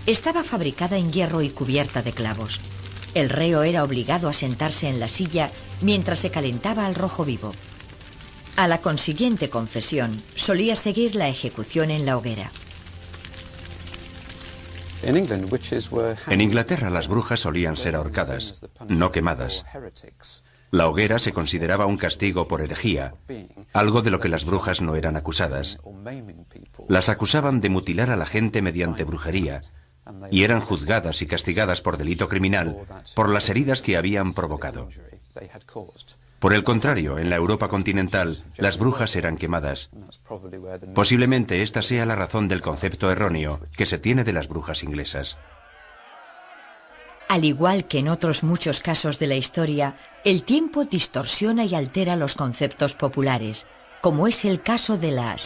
Estaba fabricada en hierro y cubierta de clavos. El reo era obligado a sentarse en la silla mientras se calentaba al rojo vivo. A la consiguiente confesión solía seguir la ejecución en la hoguera. En Inglaterra las brujas solían ser ahorcadas, no quemadas. La hoguera se consideraba un castigo por herejía, algo de lo que las brujas no eran acusadas. Las acusaban de mutilar a la gente mediante brujería, y eran juzgadas y castigadas por delito criminal por las heridas que habían provocado. Por el contrario, en la Europa continental, las brujas eran quemadas. Posiblemente esta sea la razón del concepto erróneo que se tiene de las brujas inglesas. Al igual que en otros muchos casos de la historia, el tiempo distorsiona y altera los conceptos populares, como es el caso de la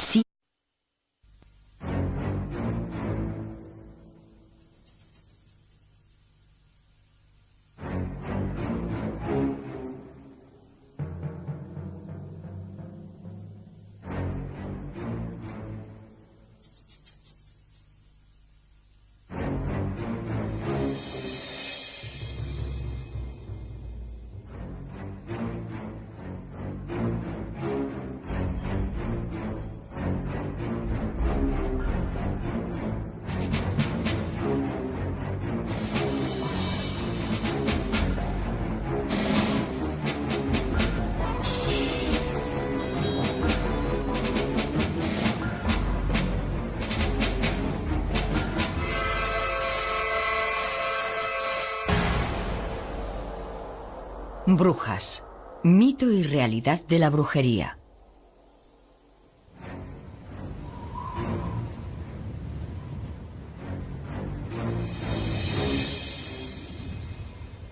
Brujas, mito y realidad de la brujería.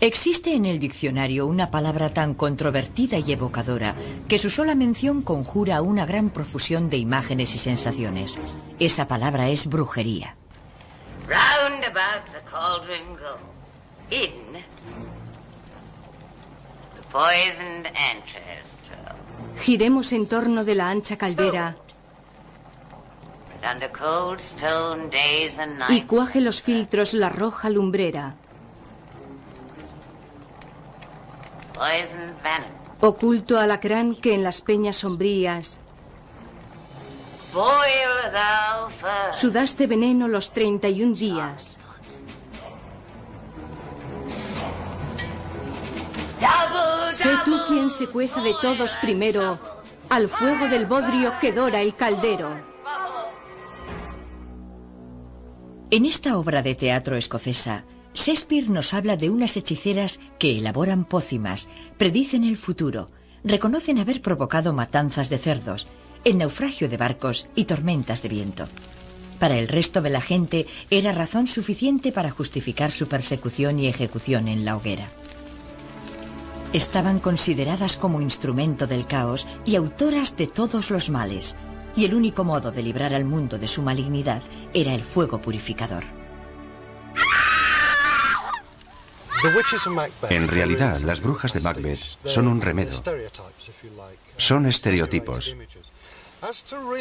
Existe en el diccionario una palabra tan controvertida y evocadora que su sola mención conjura una gran profusión de imágenes y sensaciones. Esa palabra es brujería. Round about the cauldron go, in the poisoned entrails throw. Giremos en torno de la ancha caldera But under cold stone days and y nights, cuaje los filtros la roja lumbrera. poisoned venom, Oculto alacrán que en las peñas sombrías boil thou first. sudaste veneno los 31 días. Double, Sé tú quien se cueza de todos primero al fuego del bodrio que dora el caldero. En esta obra de teatro escocesa, Shakespeare nos habla de unas hechiceras que elaboran pócimas, predicen el futuro, reconocen haber provocado matanzas de cerdos, el naufragio de barcos y tormentas de viento. Para el resto de la gente era razón suficiente para justificar su persecución y ejecución en la hoguera. Estaban consideradas como instrumento del caos y autoras de todos los males, y el único modo de librar al mundo de su malignidad era el fuego purificador. En realidad, las brujas de Macbeth son un remedo. Son estereotipos.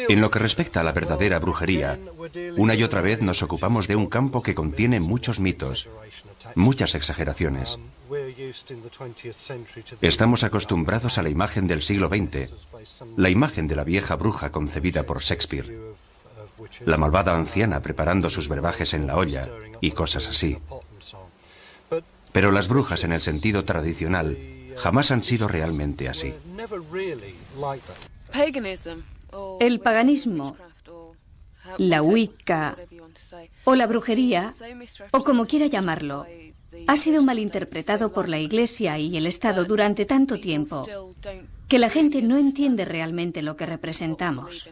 En lo que respecta a la verdadera brujería, una y otra vez nos ocupamos de un campo que contiene muchos mitos, muchas exageraciones. Estamos acostumbrados a la imagen del siglo XX, la imagen de la vieja bruja concebida por Shakespeare, la malvada anciana preparando sus brebajes en la olla y cosas así. Pero las brujas en el sentido tradicional jamás han sido realmente así. El paganismo, la Wicca o la brujería, o como quiera llamarlo, ha sido malinterpretado por la Iglesia y el Estado durante tanto tiempo que la gente no entiende realmente lo que representamos.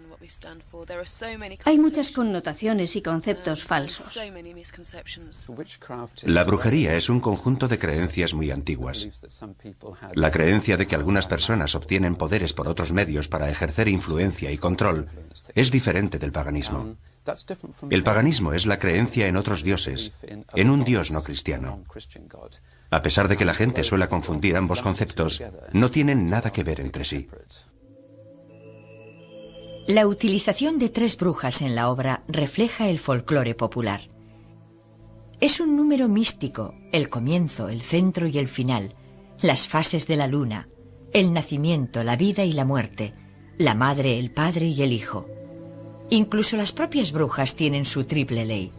Hay muchas connotaciones y conceptos falsos. La brujería es un conjunto de creencias muy antiguas. La creencia de que algunas personas obtienen poderes por otros medios para ejercer influencia y control es diferente del paganismo. El paganismo es la creencia en otros dioses, en un dios no cristiano. A pesar de que la gente suele confundir ambos conceptos, no tienen nada que ver entre sí. La utilización de 3 brujas en la obra refleja el folclore popular. Es un número místico, el comienzo, el centro y el final, las fases de la luna, el nacimiento, la vida y la muerte, la madre, el padre y el hijo. Incluso las propias brujas tienen su triple ley.